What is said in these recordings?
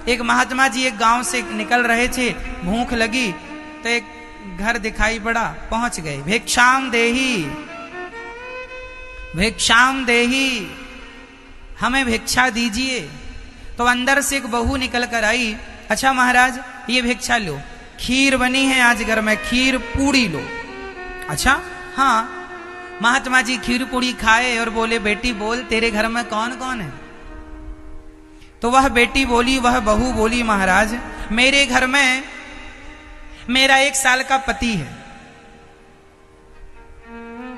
एक महात्मा जी एक गांव से निकल रहे थे, भूख लगी तो एक घर दिखाई पड़ा, पहुंच गए। भिक्षाम देही, भिक्षाम देही, हमें भिक्षा दीजिए। तो अंदर से एक बहू निकल कर आई, अच्छा महाराज ये भिक्षा लो, खीर बनी है आज घर में, खीर पूड़ी लो। अच्छा हाँ। महात्मा जी खीर पूड़ी खाए और बोले बेटी बोल तेरे घर में कौन कौन है? तो वह बेटी बोली, वह बहू बोली महाराज मेरे घर में मेरा 1 साल का पति है,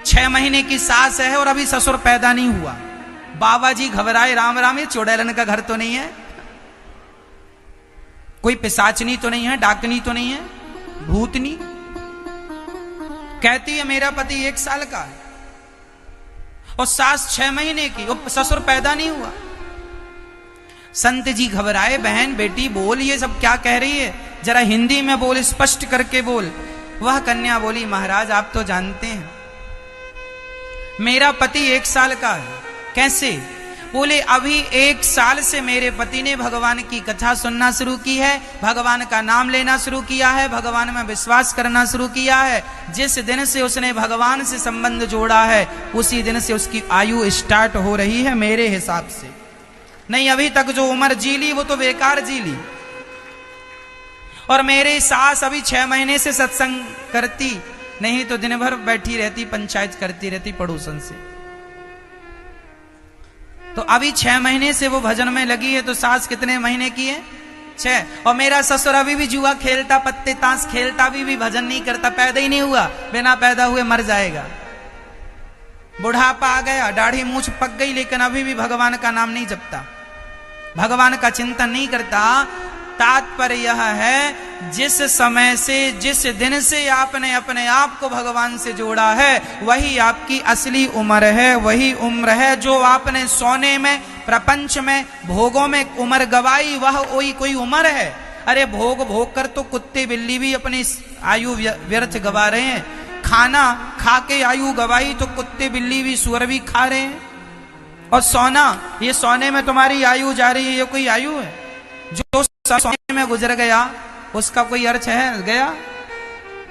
6 महीने की सास है और अभी ससुर पैदा नहीं हुआ। बाबा जी घबराए, राम राम ये चुड़ैलन का घर तो नहीं है, कोई पिशाचनी तो नहीं है, डाकनी तो नहीं है, भूतनी? कहती है मेरा पति 1 साल का है और सास 6 महीने की और ससुर पैदा नहीं हुआ। संत जी घबराए, बहन बेटी बोल ये सब क्या कह रही है, जरा हिंदी में बोल, स्पष्ट करके बोल। वह कन्या बोली महाराज आप तो जानते हैं मेरा पति 1 साल का है। कैसे? बोले अभी 1 साल से मेरे पति ने भगवान की कथा सुनना शुरू की है, भगवान का नाम लेना शुरू किया है, भगवान में विश्वास करना शुरू किया है। जिस दिन से उसने भगवान से संबंध जोड़ा है उसी दिन से उसकी आयु स्टार्ट हो रही है मेरे हिसाब से। नहीं अभी तक जो उम्र जी ली वो तो बेकार जी ली। और मेरी सास अभी 6 महीने से सत्संग करती, नहीं तो दिन भर बैठी रहती, पंचायत करती रहती पड़ोसन से। तो अभी 6 महीने से वो भजन में लगी है, तो सास कितने महीने की है? 6। और मेरा ससुर अभी भी जुआ खेलता, पत्ते ताश खेलता, अभी भी भजन नहीं करता, पैदा ही नहीं हुआ, बिना पैदा हुए मर जाएगा। बुढ़ापा आ गया, दाढ़ी मूछ पक गई, लेकिन अभी भी भगवान का नाम नहीं जपता, भगवान का चिंतन नहीं करता। तात्पर्य यह है जिस समय से, जिस दिन से आपने अपने आप को भगवान से जोड़ा है वही आपकी असली उम्र है, वही उम्र है जो आपने सोने में, प्रपंच में, भोगों में उम्र गवाई, वह वही कोई उम्र है। अरे भोग भोग कर तो कुत्ते बिल्ली भी अपनी आयु व्यर्थ गवा रहे हैं, खाना खा के आयु गवाई तो कुत्ते बिल्ली भी सुअर भी खा रहे हैं। और सोना, ये सोने में तुम्हारी आयु जा रही है, ये कोई आयु है? जो सोने में गुजर गया उसका कोई अर्थ है? गया,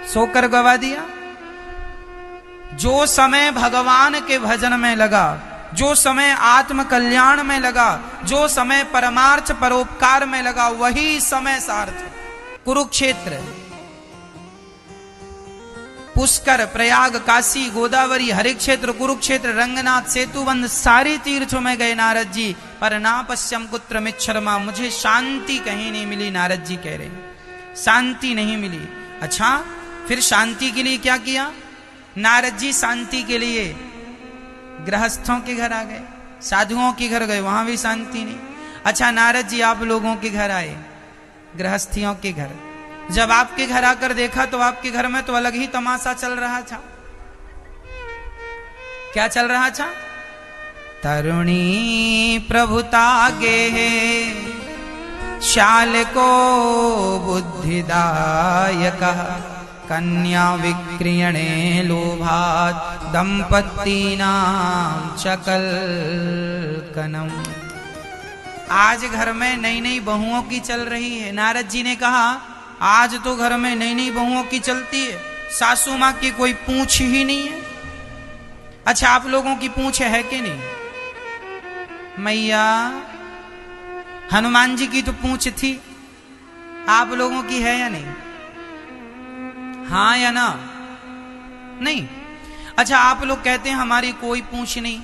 सोकर गवा दिया। जो समय भगवान के भजन में लगा, जो समय आत्म कल्याण में लगा, जो समय परमार्थ परोपकार में लगा, वही समय सार्थक। कुरुक्षेत्र, पुष्कर, प्रयाग, काशी, गोदावरी, हरिक्षेत्र, कुरुक्षेत्र, रंगनाथ, सेतुबंध, सारे तीर्थों में गए नारद जी, पर ना पश्यम कुत्र मिच्छरमा, मुझे शांति कहीं नहीं मिली। नारद जी कह रहे शांति नहीं मिली। अच्छा फिर शांति के लिए क्या किया? नारद जी शांति के लिए गृहस्थों के घर आ गए, साधुओं के घर गए, वहां भी शांति नहीं। अच्छा नारद जी आप लोगों के घर आए, गृहस्थियों के घर, जब आपके घर आकर देखा तो आपके घर में तो अलग ही तमाशा चल रहा था। क्या चल रहा था? तरुणी प्रभुता गे शाल को बुद्धिदायक, कन्या विक्रियणे लोभात दंपत्तीनां चकल कनम। आज घर में नई नई बहुओं की चल रही है। नारद जी ने कहा आज तो घर में नई नई बहुओं की चलती है, सासू माँ की कोई पूंछ ही नहीं है। अच्छा आप लोगों की पूंछ है कि नहीं? मैया हनुमान जी की तो पूंछ थी, आप लोगों की है या नहीं? हाँ या ना? नहीं। अच्छा आप लोग कहते हैं हमारी कोई पूंछ नहीं,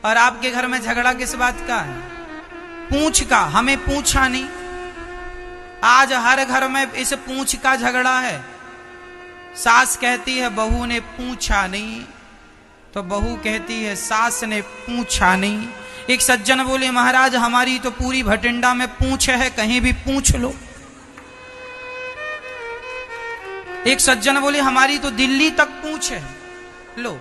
और आपके घर में झगड़ा किस बात का है? पूंछ का। हमें पूछा नहीं। आज हर घर में इस पूंछ का झगड़ा है। सास कहती है बहू ने पूछा नहीं, तो बहू कहती है सास ने पूछा नहीं। एक सज्जन बोले महाराज हमारी तो पूरी भटिंडा में पूंछ है, कहीं भी पूछ लो। एक सज्जन बोले हमारी तो दिल्ली तक पूंछ है। लो,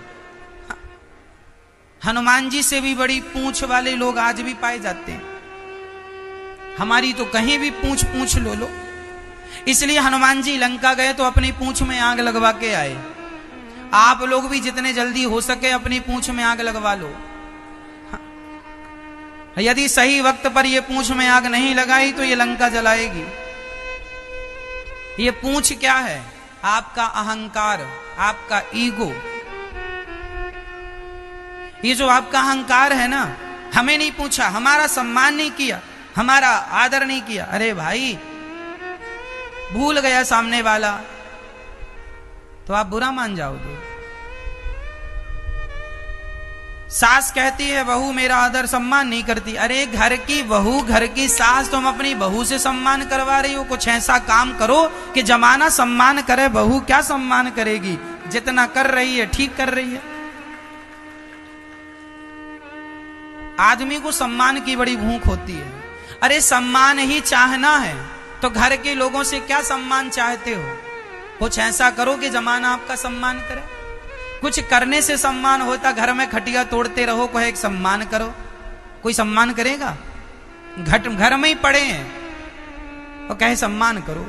हनुमान जी से भी बड़ी पूंछ वाले लोग आज भी पाए जाते हैं। हमारी तो कहीं भी पूंछ पूछ लो। इसलिए हनुमान जी लंका गए तो अपनी पूंछ में आग लगवा के आए। आप लोग भी जितने जल्दी हो सके अपनी पूंछ में आग लगवा लो। यदि सही वक्त पर ये पूंछ में आग नहीं लगाई तो ये लंका जलाएगी। ये पूंछ क्या है? आपका अहंकार, आपका ईगो। ये जो आपका अहंकार है ना, हमें नहीं पूछा, हमारा सम्मान नहीं किया, हमारा आदर नहीं किया। अरे भाई, भूल गया सामने वाला तो आप बुरा मान जाओगे। सास कहती है बहू मेरा आदर सम्मान नहीं करती। अरे घर की बहू, घर की सास, तुम अपनी बहू से सम्मान करवा रही हो। कुछ ऐसा काम करो कि जमाना सम्मान करे। बहू क्या सम्मान करेगी? जितना कर रही है ठीक कर रही है। आदमी को सम्मान की बड़ी भूख होती है। अरे सम्मान ही चाहना है तो घर के लोगों से क्या सम्मान चाहते हो? कुछ ऐसा करो कि जमाना आपका सम्मान करे। कुछ करने से सम्मान होता, घर में खटिया तोड़ते रहो, कोई एक सम्मान करो। कोई सम्मान करेगा? घर में ही पड़े हैं तो कहे सम्मान करो,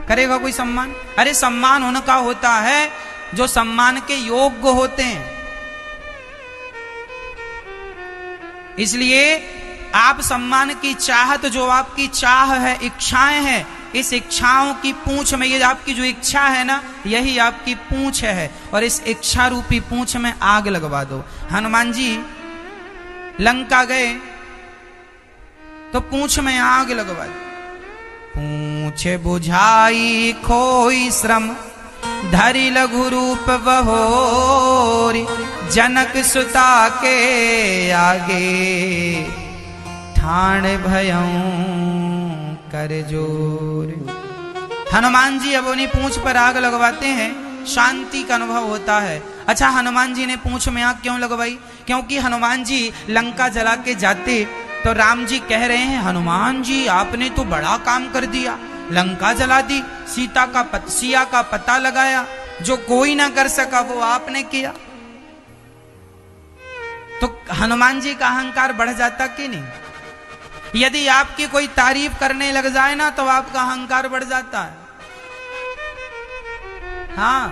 करेगा कोई सम्मान? अरे सम्मान उनका होता है जो सम्मान के योग्य होते हैं। इसलिए आप सम्मान की चाहत, जो आपकी चाह है, इच्छाएं हैं, इस इच्छाओं की पूंछ में, ये आपकी जो इच्छा है ना, यही आपकी पूंछ है। और इस इच्छा रूपी पूंछ में आग लगवा दो। हनुमान जी लंका गए तो पूंछ में आग लगवा दी। पूंछ बुझाई खोई श्रम, धरि लघु रूप बहोरी, जनक सुता के आगे, ठाण भयं कर जोर। हनुमान जी अब उन्हीं पूंछ पर आग लगवाते हैं, शांति का अनुभव होता है। अच्छा, हनुमान जी ने पूंछ में आग क्यों लगवाई? क्योंकि हनुमान जी लंका जला के जाते तो राम जी कह रहे हैं हनुमान जी आपने तो बड़ा काम कर दिया, लंका जला दी, सिया का पता लगाया, जो कोई ना कर सका वो आपने किया। तो हनुमान जी का अहंकार बढ़ जाता कि नहीं? यदि आपकी कोई तारीफ करने लग जाए ना तो आपका अहंकार बढ़ जाता है। हाँ,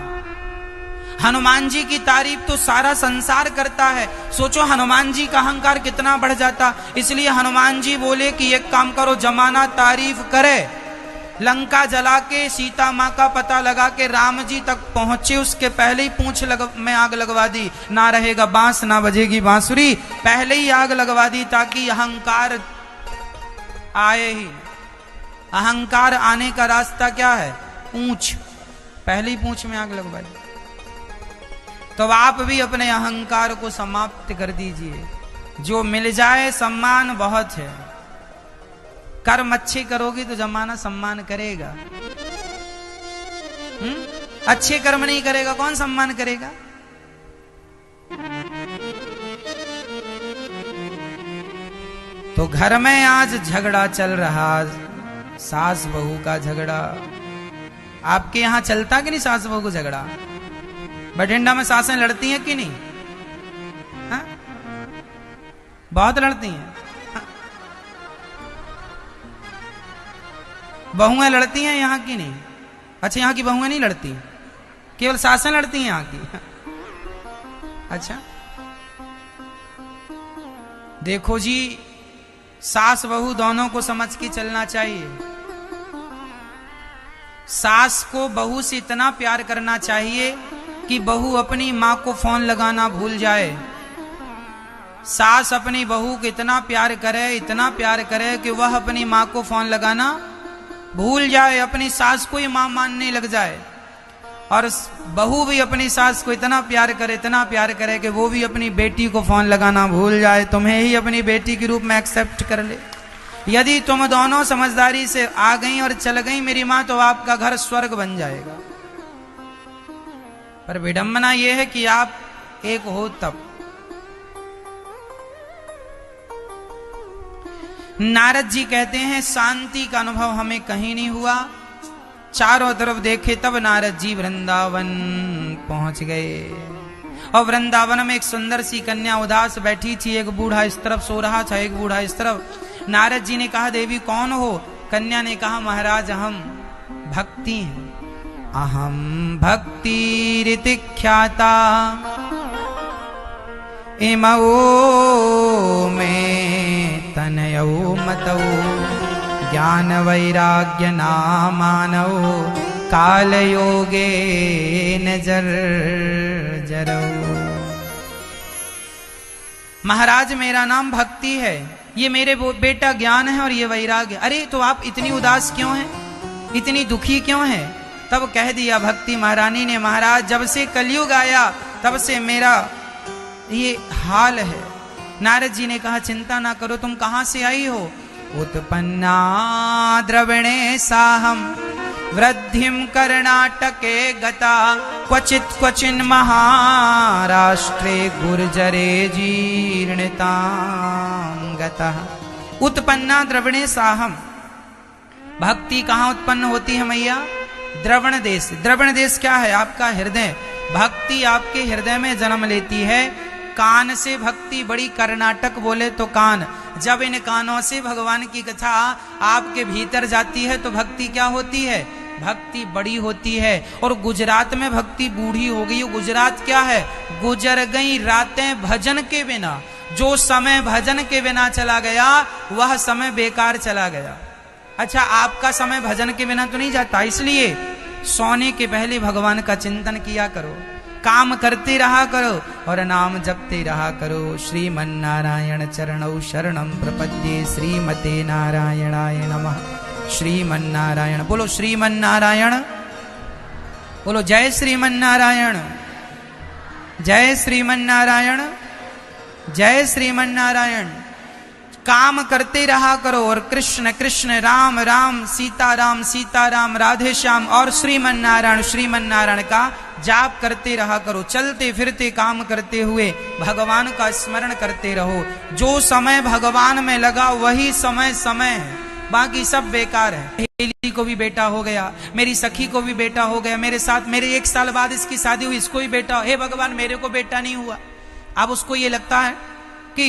हनुमान जी की तारीफ तो सारा संसार करता है। सोचो हनुमान जी का अहंकार कितना बढ़ जाता। इसलिए हनुमान जी बोले कि एक काम करो, जमाना तारीफ करे। लंका जला के सीता माँ का पता लगा के राम जी तक पहुंचे, उसके पहले ही पूंछ में आग लगवा दी। ना रहेगा बांस ना बजेगी बांसुरी, पहले ही आग लगवा दी ताकि अहंकार आए ही। अहंकार आने का रास्ता क्या है? पूंछ। पहले ही पूंछ में आग लगवा दी। तो आप भी अपने अहंकार को समाप्त कर दीजिए। जो मिल जाए सम्मान बहुत है, कर्म अच्छे करोगे तो जमाना सम्मान करेगा। अच्छे कर्म नहीं करेगा कौन सम्मान करेगा? तो घर में आज झगड़ा चल रहा, सास बहू का झगड़ा। आपके यहां चलता कि नहीं सास बहू को झगड़ा? बठिंडा में सासें लड़ती हैं कि नहीं? हा? बहुत लड़ती हैं। बहुएं लड़ती हैं यहाँ की नहीं? अच्छा, यहाँ की बहुएं नहीं लड़ती, केवल सासें लड़ती हैं यहाँ की। अच्छा, देखो जी, सास बहू दोनों को समझ के चलना चाहिए। सास को बहू से इतना प्यार करना चाहिए कि बहू अपनी माँ को फोन लगाना भूल जाए। सास अपनी बहू को इतना प्यार करे, इतना प्यार करे कि वह अपनी माँ को फोन लगाना भूल जाए, अपनी सास को ही माँ मानने लग जाए। और बहू भी अपनी सास को इतना प्यार करे, इतना प्यार करे कि वो भी अपनी बेटी को फोन लगाना भूल जाए, तुम्हें ही अपनी बेटी के रूप में एक्सेप्ट कर ले। यदि तुम दोनों समझदारी से आ गई और चल गई मेरी माँ, तो आपका घर स्वर्ग बन जाएगा। पर विडंबना यह है कि आप एक हो तब। नारद जी कहते हैं शांति का अनुभव हमें कहीं नहीं हुआ। चारों तरफ देखे तब नारद जी वृंदावन पहुंच गए। और वृंदावन में एक सुंदर सी कन्या उदास बैठी थी। एक बूढ़ा इस तरफ सो रहा था, एक बूढ़ा इस तरफ। नारद जी ने कहा देवी कौन हो? कन्या ने कहा महाराज हम भक्ति हैं। अहम भक्ति रीति ख्याता इमो में तनयौ मतौ ज्ञान वैराग्य नामानौ कालयोगे न जर्जरौ। महाराज मेरा नाम भक्ति है, ये मेरे बेटा ज्ञान है और ये वैराग्य। अरे तो आप इतनी उदास क्यों हैं, इतनी दुखी क्यों हैं? तब कह दिया भक्ति महारानी ने, महाराज जब से कलयुग आया तब से मेरा ये हाल है। नारद जी ने कहा चिंता ना करो, तुम कहां से आई हो? उत्पन्ना द्रविणे साहम वृद्धिम कर्णाटके गता क्वचित क्वचिन महाराष्ट्रे गुर्जरे जीर्णतां गतः। उत्पन्ना द्रविणे साहम, भक्ति कहाँ उत्पन्न होती है मैया? द्रवण देश। द्रवण देश क्या है? आपका हृदय। भक्ति आपके हृदय में जन्म लेती है। कान से भक्ति बड़ी, कर्नाटक बोले तो कान। जब इन कानों से भगवान की कथा आपके भीतर जाती है तो भक्ति क्या होती है? भक्ति बड़ी होती है। और गुजरात में भक्ति बूढ़ी हो गई। गुजरात क्या है? गुजर गई रातें भजन के बिना। जो समय भजन के बिना चला गया वह समय बेकार चला गया। अच्छा, आपका समय भजन के बिना तो नहीं जाता, इसलिए सोने के पहले भगवान का चिंतन किया करो, काम करते रहा करो और नाम जपते रहा करो। श्रीमन्नारायण चरणौ शरणं प्रपद्ये, श्रीमते नारायणाय नमः। श्रीमन्नारायण बोलो, श्रीमन्नारायण बोलो, जय श्रीमन्नारायण, जय श्रीमन्नारायण, जय श्रीमन्नारायण। काम करते रहा करो और कृष्ण कृष्ण, राम राम, सीता राम, राधे श्याम और श्रीमन्नारायण श्रीमन्नारायण का जाप करते रहा करो। चलते फिरते काम करते हुए भगवान का स्मरण करते रहो। जो समय भगवान में लगा वही समय समय है, बाकी सब बेकार है। सहेली को भी बेटा हो गया, मेरी सखी को भी बेटा हो गया, मेरे साथ मेरे 1 साल बाद इसकी शादी हुई, इसको भी बेटा। हे भगवान मेरे को बेटा नहीं हुआ। अब उसको ये लगता है कि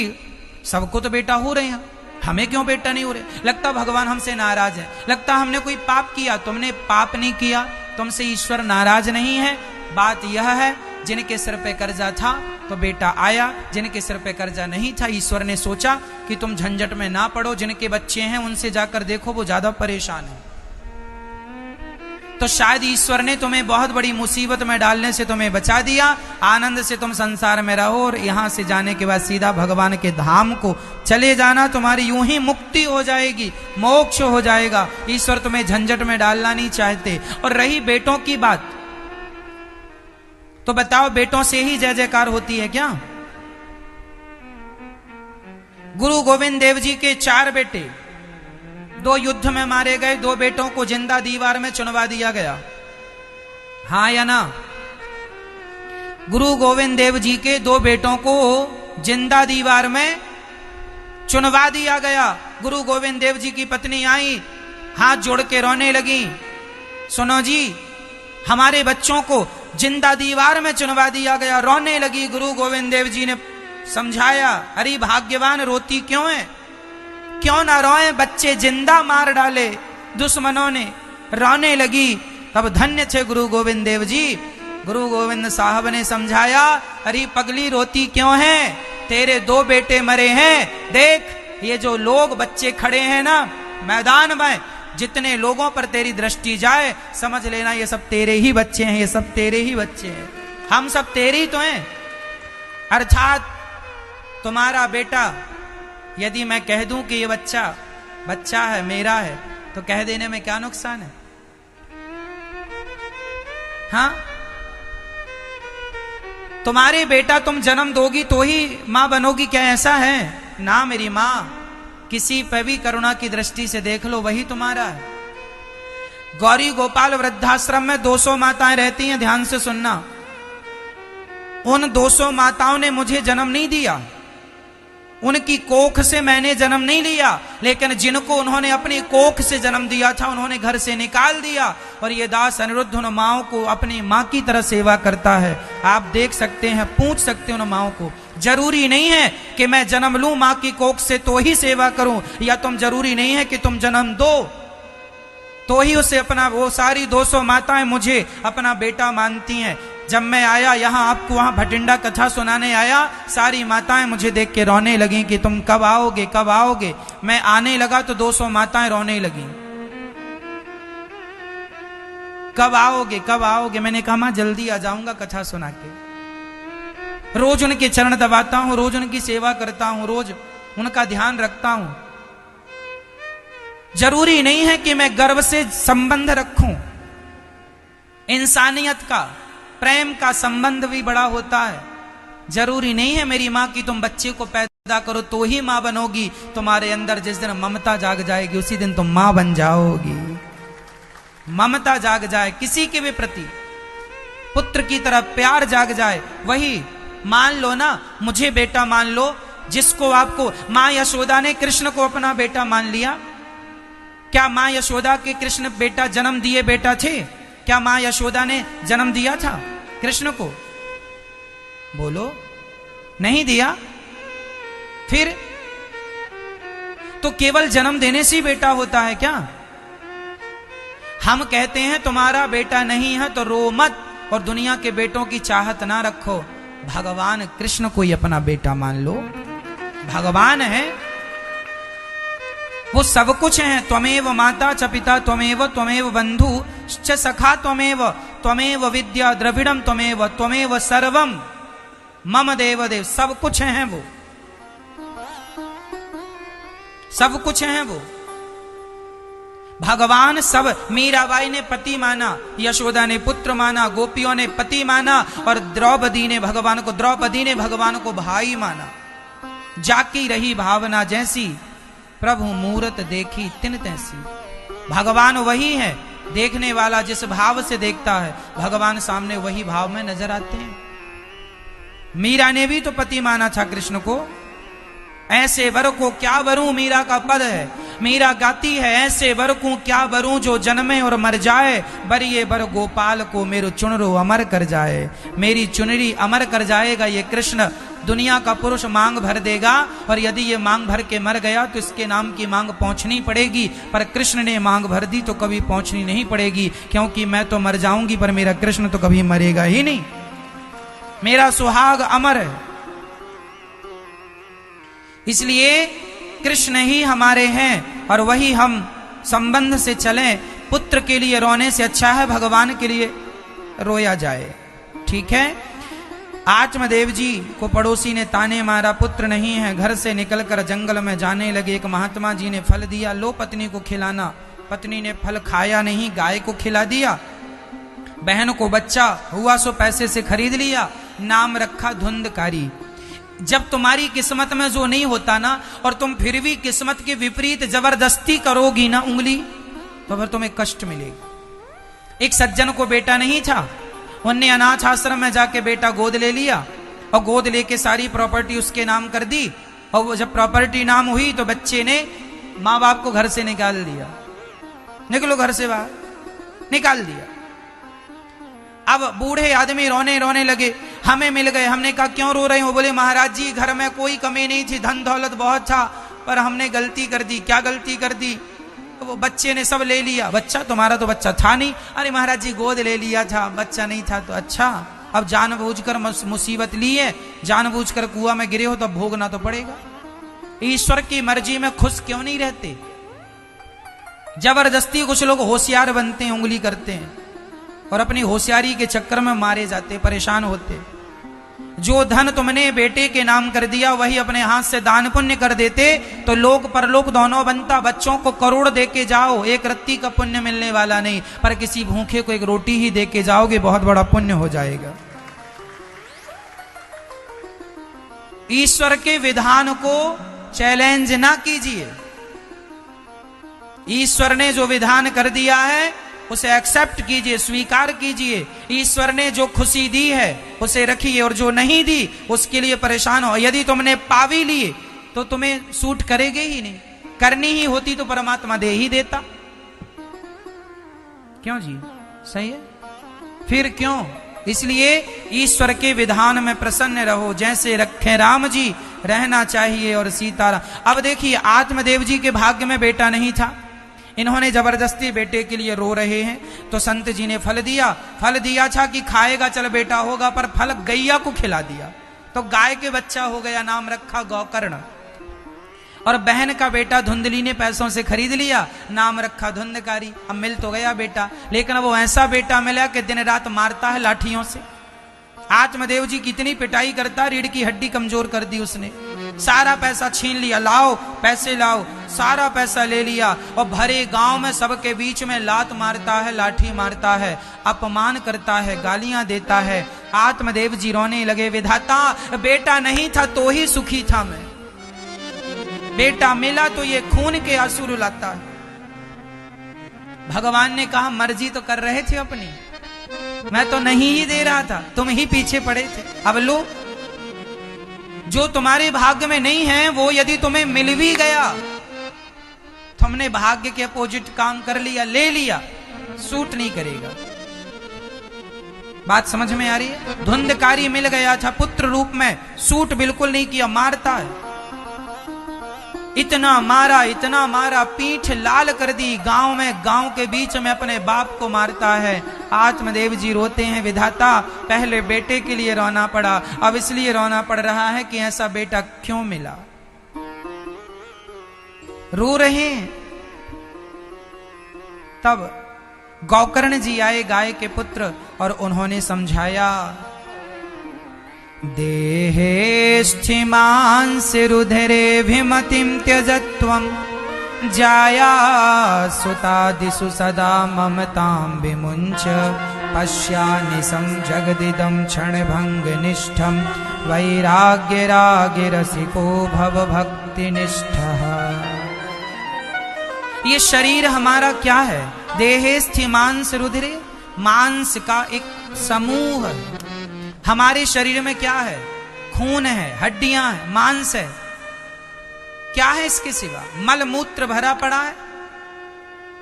सबको तो बेटा हो रहे हैं, हमें क्यों बेटा नहीं हो रहे? लगता भगवान हमसे नाराज है, लगता हमने कोई पाप किया। तुमने पाप नहीं किया, तुमसे ईश्वर नाराज नहीं है। बात यह है जिनके सिर पे कर्जा था तो बेटा आया, जिनके सिर पे कर्जा नहीं था ईश्वर ने सोचा कि तुम झंझट में ना पड़ो, जिनके बच्चे हैं उनसे जाकर देखो वो ज्यादा परेशान है। तो शायद ईश्वर ने तुम्हें बहुत बड़ी मुसीबत में डालने से तुम्हें बचा दिया। आनंद से तुम संसार में रहो और यहां से जाने के बाद सीधा भगवान के धाम को चले जाना। तुम्हारी यूं ही मुक्ति हो जाएगी, मोक्ष हो जाएगा। ईश्वर तुम्हें झंझट में डालना नहीं चाहते। और रही बेटों की बात, तो बताओ बेटों से ही जय जयकार होती है क्या? गुरु गोविंद देव जी के 4 बेटे 2 युद्ध में मारे गए। 2 बेटों को जिंदा दीवार में चुनवा दिया गया, हाँ या ना? गुरु गोविंद देव जी के 2 बेटों को जिंदा दीवार में चुनवा दिया गया। गुरु गोविंद देव जी की पत्नी आई, हाथ जोड़ के रोने लगी, सुनो जी हमारे बच्चों को जिंदा दीवार में चुनवा दिया गया। रोने लगी। गुरु गोविंद देव जी ने समझाया, अरे भाग्यवान रोती क्यों है? क्यों ना रोए, बच्चे जिंदा मार डाले दुश्मनों ने। रोने लगी। तब धन्य थे गुरु गोविंद देव जी। गुरु गोविंद साहब ने समझाया, अरे पगली रोती क्यों है? तेरे 2 बेटे मरे हैं। देख ये जो लोग बच्चे खड़े हैं ना मैदान में, जितने लोगों पर तेरी दृष्टि जाए समझ लेना ये सब तेरे ही बच्चे हैं, ये सब तेरे ही बच्चे हैं, हम सब तेरे ही तो हैं। अर्थात तुम्हारा बेटा, यदि मैं कह दूं कि ये बच्चा है, मेरा है, तो कह देने में क्या नुकसान है? हाँ, तुम्हारे बेटा तुम जन्म दोगी तो ही मां बनोगी, क्या ऐसा है? ना मेरी मां, किसी पर भी करुणा की दृष्टि से देख लो, वही तुम्हारा है। गौरी गोपाल वृद्धाश्रम में 200 माताएं रहती हैं, ध्यान से सुनना। उन 200 माताओं ने मुझे जन्म नहीं दिया, उनकी कोख से मैंने जन्म नहीं लिया, लेकिन जिनको उन्होंने अपनी कोख से जन्म दिया था उन्होंने घर से निकाल दिया। और ये दास अनिरुद्ध उन माओं को अपनी मां की तरह सेवा करता है। आप देख सकते हैं, पूछ सकते हैं उन माओं को। जरूरी नहीं है कि मैं जन्म लूं मां की कोख से तो ही सेवा करूं, या तुम जरूरी नहीं है कि तुम जन्म दो तो ही उसे अपना, वो सारी 200 माताएं मुझे अपना बेटा मानती हैं। जब मैं आया यहाँ आपको वहां भटिंडा कथा सुनाने आया, सारी माताएं मुझे देख के रोने लगी कि तुम कब आओगे कब आओगे। मैं आने लगा तो 200 माताएं रोने लगी, कब आओगे कब आओगे। मैंने कहा मां जल्दी आ जाऊंगा कथा सुना के। रोज उनके चरण दबाता हूं, रोज उनकी सेवा करता हूं, रोज उनका ध्यान रखता हूं। जरूरी नहीं है कि मैं गर्व से संबंध रखूं, इंसानियत का प्रेम का संबंध भी बड़ा होता है। जरूरी नहीं है मेरी मां की तुम बच्चे को पैदा करो तो ही मां बनोगी। तुम्हारे अंदर जिस दिन ममता जाग जाएगी उसी दिन तुम मां बन जाओगी। ममता जाग जाए किसी के भी प्रति, पुत्र की तरह प्यार जाग जाए, वही मान लो ना, मुझे बेटा मान लो। जिसको आपको मां यशोदा ने कृष्ण को अपना बेटा मान लिया, क्या मां यशोदा के कृष्ण बेटा जन्म दिए बेटा थे? क्या मां यशोदा ने जन्म दिया था कृष्ण को? बोलो, नहीं दिया। फिर तो केवल जन्म देने से ही बेटा होता है क्या? हम कहते हैं तुम्हारा बेटा नहीं है तो रो मत और दुनिया के बेटों की चाहत ना रखो। भगवान कृष्ण को ही अपना बेटा मान लो। भगवान है, वो सब कुछ है। त्वमेव माता च पिता त्वमेव, त्वमेव बंधु च सखा त्वमेव, त्वमेव विद्या द्रविड़म त्वमेव, त्वमेव सर्वम मम देव देव। सब कुछ है वो, सब कुछ है वो भगवान। सब मीराबाई ने पति माना, यशोदा ने पुत्र माना, गोपियों ने पति माना और द्रौपदी ने भगवान को भाई माना। जाकी रही भावना जैसी, प्रभु मूरत देखी तिन तैसी। भगवान वही है, देखने वाला जिस भाव से देखता है भगवान सामने वही भाव में नजर आते हैं। मीरा ने भी तो पति माना था कृष्ण को। ऐसे वर को क्या वरूं, मीरा का पद है। मीरा गाती है, ऐसे वर को क्या वरूं जो जन्मे और मर जाए, बरिए बर गोपाल को मेरो चुनरो अमर कर जाए। मेरी चुनरी अमर कर जाएगा ये कृष्ण। दुनिया का पुरुष मांग भर देगा और यदि ये मांग भर के मर गया तो इसके नाम की मांग पहुंचनी पड़ेगी, पर कृष्ण ने मांग भर दी तो कभी पहुंचनी नहीं पड़ेगी, क्योंकि मैं तो मर जाऊंगी पर मेरा कृष्ण तो कभी मरेगा ही नहीं। मेरा सुहाग अमर है। इसलिए कृष्ण ही हमारे हैं और वही हम संबंध से चलें। पुत्र के लिए रोने से अच्छा है भगवान के लिए रोया जाए। ठीक है। आत्मदेव जी को पड़ोसी ने ताने मारा, पुत्र नहीं है, घर से निकलकर जंगल में जाने लगे। एक महात्मा जी ने फल दिया, लो पत्नी को खिलाना। पत्नी ने फल खाया नहीं, गाय को खिला दिया। बहन को बच्चा हुआ सो पैसे से खरीद लिया, नाम रखा धुंधकारी। जब तुम्हारी किस्मत में जो नहीं होता ना और तुम फिर भी किस्मत के विपरीत जबरदस्ती करोगी ना उंगली, तो फिर तुम्हें कष्ट मिलेगा। एक सज्जन को बेटा नहीं था, उनने अनाथ आश्रम में जाके बेटा गोद ले लिया और गोद लेके सारी प्रॉपर्टी उसके नाम कर दी। और जब प्रॉपर्टी नाम हुई तो बच्चे ने माँ बाप को घर से निकाल दिया, निकलो घर से बाहर, निकाल दिया। अब बूढ़े आदमी रोने लगे, हमें मिल गए। हमने कहा क्यों रो रहे हो? बोले महाराज जी घर में कोई कमी नहीं थी, धन दौलत बहुत था, पर हमने गलती कर दी। क्या गलती कर दी? तो वो बच्चे ने सब ले लिया। बच्चा तुम्हारा तो बच्चा था नहीं। अरे महाराज जी गोद ले लिया था, बच्चा नहीं था। तो अच्छा, अब जानबूझकर मुसीबत ली है, जानबूझकर कुआं में गिरे हो तो भोगना तो पड़ेगा। ईश्वर की मर्जी में खुश क्यों नहीं रहते? जबरदस्ती कुछ लोग होशियार बनते हैं, उंगली करते हैं और अपनी होशियारी के चक्कर में मारे जाते, परेशान होते। जो धन तुमने बेटे के नाम कर दिया वही अपने हाथ से दान पुण्य कर देते तो लोक परलोक दोनों बनता। बच्चों को करोड़ दे के जाओ, एक रत्ती का पुण्य मिलने वाला नहीं, पर किसी भूखे को एक रोटी ही दे के जाओगे, बहुत बड़ा पुण्य हो जाएगा। ईश्वर के विधान को चैलेंज ना कीजिए। ईश्वर ने जो विधान कर दिया है उसे एक्सेप्ट कीजिए, स्वीकार कीजिए। ईश्वर ने जो खुशी दी है उसे रखिए और जो नहीं दी उसके लिए परेशान हो। यदि तुमने पावी लिए तो तुम्हें सूट करेगे ही नहीं, करनी ही होती तो परमात्मा दे ही देता। क्यों जी? सही है। फिर क्यों? इसलिए ईश्वर के विधान में प्रसन्न रहो, जैसे रखे राम जी रहना चाहिए और सीताराम। अब देखिए आत्मदेव जी के भाग्य में बेटा नहीं था, इन्होंने जबरदस्ती बेटे के लिए रो रहे हैं। तो संत जी ने फल दिया था कि खाएगा चल बेटा होगा, पर फल गैया को खिला दिया। तो गाय के बच्चा हो गया, नाम रखा गौकर्ण। और बहन का बेटा धुंधली ने पैसों से खरीद लिया, नाम रखा धुंधकारी। अब मिल तो गया बेटा, लेकिन वो ऐसा बेटा मिला कि दिन रात मारता है लाठियों से। आत्मदेव जी कितनी पिटाई करता, रीढ़ की हड्डी कमजोर कर दी उसने। सारा पैसा छीन लिया, लाओ पैसे लाओ, सारा पैसा ले लिया और भरे गांव में सबके बीच में लात मारता है, लाठी मारता है, अपमान करता है, गालियां देता है। आत्मदेव जी रोने लगे, विधाता बेटा नहीं था तो ही सुखी था मैं, बेटा मिला तो ये खून के आंसू रुलाता है। भगवान ने कहा मर्जी तो कर रहे थे अपनी, मैं तो नहीं ही दे रहा था, तुम ही पीछे पड़े थे। अब लो, जो तुम्हारे भाग्य में नहीं है वो यदि तुम्हें मिल भी गया, तुमने भाग्य के अपोजिट काम कर लिया, ले लिया, सूट नहीं करेगा। बात समझ में आ रही है? धुंधकारी मिल गया था पुत्र रूप में, सूट बिल्कुल नहीं किया, मारता है। इतना मारा, पीठ लाल कर दी। गांव में, गांव के बीच में अपने बाप को मारता है। आत्मदेव जी रोते हैं, विधाता पहले बेटे के लिए रोना पड़ा, अब इसलिए रोना पड़ रहा है कि ऐसा बेटा क्यों मिला। रो रहे हैं। तब गौकर्ण जी आए, गाय के पुत्र, और उन्होंने समझाया, देहे स्थिमांसि रुधिरेऽभिमतिं त्यजत्वं जाया सुतादिषु सदा ममतां विमुञ्च पश्यानिशं जगदिदं क्षणभङ्गनिष्ठं वैराग्यरागिरसिको भव भक्तिनिष्ठः। ये शरीर हमारा क्या है? देहे स्थिमांसि रुधिरे, मांस का एक समूह है। हमारे शरीर में क्या है? खून है, हड्डियां हैं, मांस है। क्या है इसके सिवा? मल मूत्र भरा पड़ा है।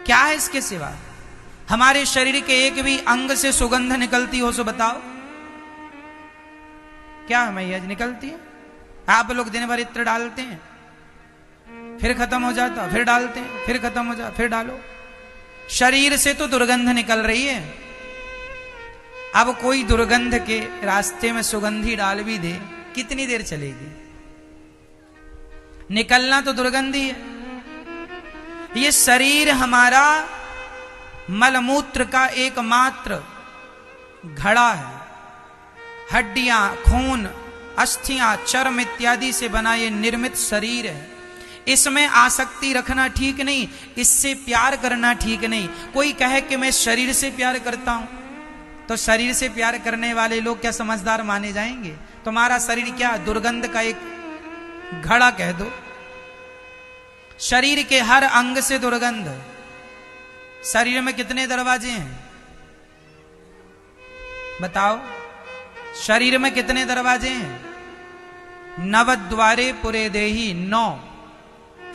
क्या है इसके सिवा? हमारे शरीर के एक भी अंग से सुगंध निकलती हो सो बताओ, क्या है मैया निकलती है? आप लोग दिन भर इत्र डालते हैं, फिर खत्म हो जाता, फिर डालते हैं, फिर खत्म हो जाता, फिर डालो। शरीर से तो दुर्गंध निकल रही है। अब कोई दुर्गंध के रास्ते में सुगंधी डाल भी दे, कितनी देर चलेगी? निकलना तो दुर्गंध ही है। ये शरीर हमारा मलमूत्र का एकमात्र घड़ा है। हड्डियां, खून, अस्थियां, चर्म इत्यादि से बना ये निर्मित शरीर है। इसमें आसक्ति रखना ठीक नहीं, इससे प्यार करना ठीक नहीं। कोई कहे कि मैं शरीर से प्यार करता हूं, तो शरीर से प्यार करने वाले लोग क्या समझदार माने जाएंगे? तुम्हारा शरीर क्या? दुर्गंध का एक घड़ा कह दो। शरीर के हर अंग से दुर्गंध। शरीर में कितने दरवाजे हैं बताओ? शरीर में कितने दरवाजे हैं? नवद्वारे पुरे देही, 9।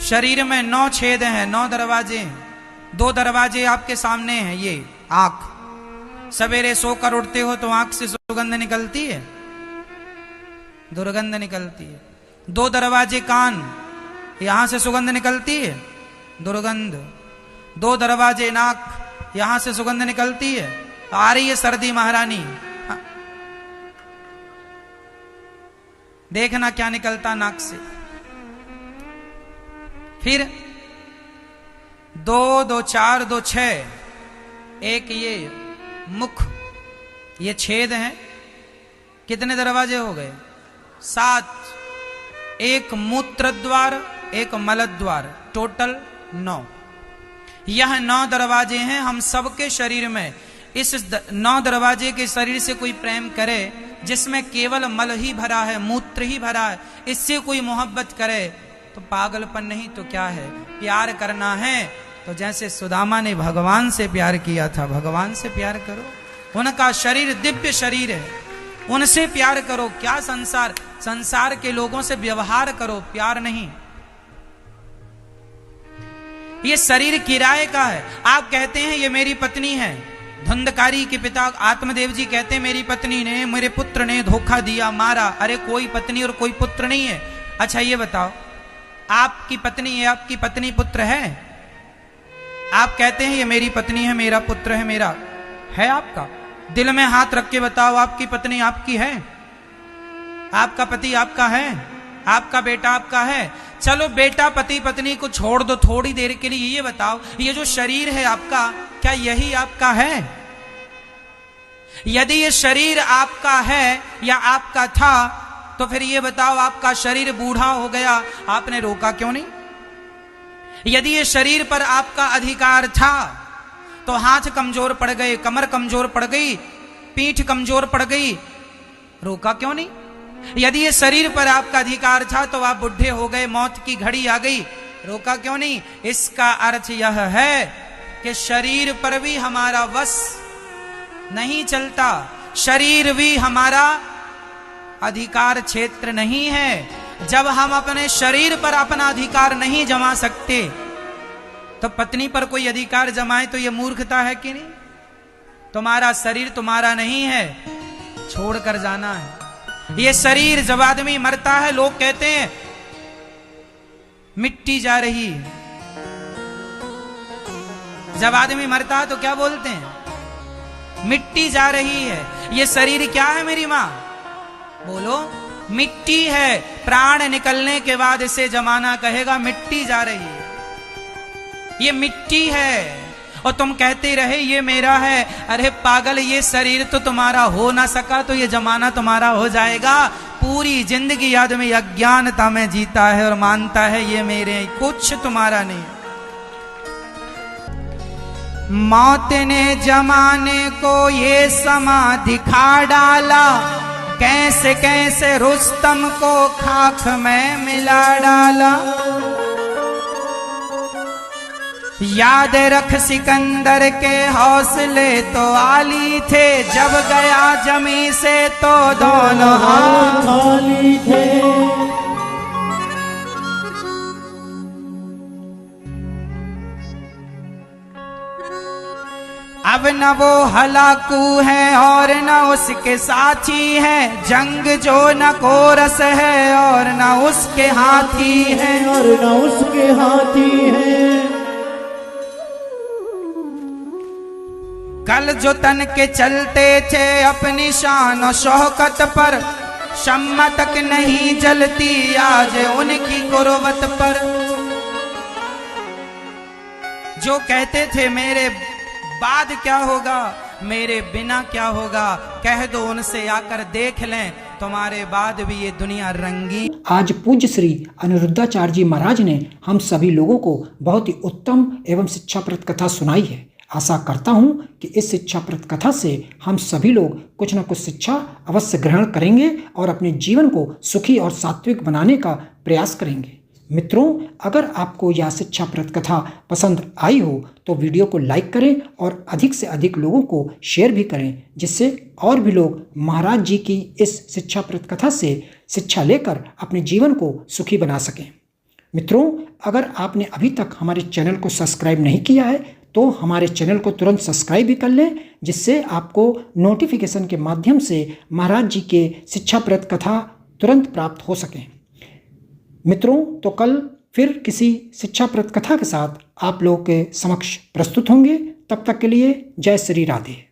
शरीर में 9 छेद हैं, 9 दरवाजे हैं। 2 दरवाजे आपके सामने हैं, ये आंख। सवेरे सोकर उठते हो तो आंख से सुगंध निकलती है, दुर्गंध निकलती है। 2 दरवाजे कान, यहां से सुगंध निकलती है, दुर्गंध। 2 दरवाजे नाक, यहां से सुगंध निकलती है। आ रही है सर्दी महारानी, देखना क्या निकलता नाक से। फिर 2, 2, 4, 2, 6, एक ये मुख, ये छेद हैं। कितने दरवाजे हो गए? 7। एक मूत्र द्वार, एक मल द्वार, टोटल 9। यह 9 दरवाजे हैं हम सबके शरीर में। इस 9 दरवाजे के शरीर से कोई प्रेम करे, जिसमें केवल मल ही भरा है, मूत्र ही भरा है, इससे कोई मोहब्बत करे तो पागलपन नहीं तो क्या है? प्यार करना है तो जैसे सुदामा ने भगवान से प्यार किया था, भगवान से प्यार करो। उनका शरीर दिव्य शरीर है, उनसे प्यार करो। क्या संसार? संसार के लोगों से व्यवहार करो, प्यार नहीं। ये शरीर किराए का है। आप कहते हैं ये मेरी पत्नी है। धुंधकारी के पिता आत्मदेव जी कहते हैं मेरी पत्नी ने, मेरे पुत्र ने धोखा दिया, मारा। अरे कोई पत्नी और कोई पुत्र नहीं है। अच्छा ये बताओ, आपकी पत्नी है, आपकी पत्नी पुत्र है? आप कहते हैं ये मेरी पत्नी है, मेरा पुत्र है, मेरा है आपका? दिल में हाथ रख के बताओ, आपकी पत्नी आपकी है? आपका पति आपका है? आपका बेटा आपका है? चलो बेटा पति पत्नी को छोड़ दो थोड़ी देर के लिए, ये बताओ ये जो शरीर है आपका, क्या यही आपका है? यदि ये शरीर आपका है या आपका था, तो फिर ये बताओ आपका शरीर बूढ़ा हो गया, आपने रोका क्यों नहीं? यदि ये शरीर पर आपका अधिकार था, तो हाथ कमजोर पड़ गए, कमर कमजोर पड़ गई, पीठ कमजोर पड़ गई, रोका क्यों नहीं? यदि ये शरीर पर आपका अधिकार था, तो आप बुढ़े हो गए, मौत की घड़ी आ गई, रोका क्यों नहीं? इसका अर्थ यह है कि शरीर पर भी हमारा वश नहीं चलता, शरीर भी हमारा अधिकार क्षेत्र नहीं है। जब हम अपने शरीर पर अपना अधिकार नहीं जमा सकते, तो पत्नी पर कोई अधिकार जमाए तो यह मूर्खता है कि नहीं? तुम्हारा शरीर तुम्हारा नहीं है, छोड़कर जाना है। ये शरीर जब आदमी मरता है, लोग कहते हैं मिट्टी जा रही है। जब आदमी मरता है तो क्या बोलते हैं? मिट्टी जा रही है। ये शरीर क्या है मेरी मां? बोलो, मिट्टी है। प्राण निकलने के बाद इसे जमाना कहेगा मिट्टी जा रही है, ये मिट्टी है। और तुम कहते रहे ये मेरा है। अरे पागल, ये शरीर तो तुम्हारा हो ना सका तो ये जमाना तुम्हारा हो जाएगा। पूरी जिंदगी आदमी अज्ञानता में जीता है और मानता है ये मेरे, कुछ तुम्हारा नहीं। मौत ने जमाने को ये समा दिखा डाला, कैसे कैसे रुस्तम को खाक में मिला डाला। याद रख सिकंदर के हौसले तो आली थे, जब गया जमी से तो दोनों हाथ खाली थे। अब न वो हलाकू है और न उसके साथी है, जंग जो न कोरस है और न उसके हाथी है, और न उसके हाथी है। कल जो तन के चलते थे अपनी शान और शौकत पर, शम्मा तक नहीं जलती आज उनकी गुर्बत पर। जो कहते थे मेरे बाद क्या होगा, मेरे बिना क्या होगा, कह दो उनसे आकर देख लें, तुम्हारे बाद भी ये दुनिया रंगीन। आज पूज्य श्री अनिरुद्धाचार्य जी महाराज ने हम सभी लोगों को बहुत ही उत्तम एवं शिक्षाप्रद कथा सुनाई है। आशा करता हूं कि इस शिक्षाप्रद कथा से हम सभी लोग कुछ न कुछ शिक्षा अवश्य ग्रहण करेंगे और अपने जीवन को सुखी और सात्विक बनाने का प्रयास करेंगे। मित्रों, अगर आपको यह शिक्षाप्रद कथा पसंद आई हो तो वीडियो को लाइक करें और अधिक से अधिक लोगों को शेयर भी करें, जिससे और भी लोग महाराज जी की इस शिक्षाप्रद कथा से शिक्षा लेकर अपने जीवन को सुखी बना सकें। मित्रों, अगर आपने अभी तक हमारे चैनल को सब्सक्राइब नहीं किया है तो हमारे चैनल को तुरंत सब्सक्राइब भी कर लें, जिससे आपको नोटिफिकेशन के माध्यम से महाराज जी के शिक्षाप्रद कथा तुरंत प्राप्त हो सकें। मित्रों, तो कल फिर किसी शिक्षाप्रद कथा के साथ आप लोगों के समक्ष प्रस्तुत होंगे। तब तक के लिए जय श्री राधे।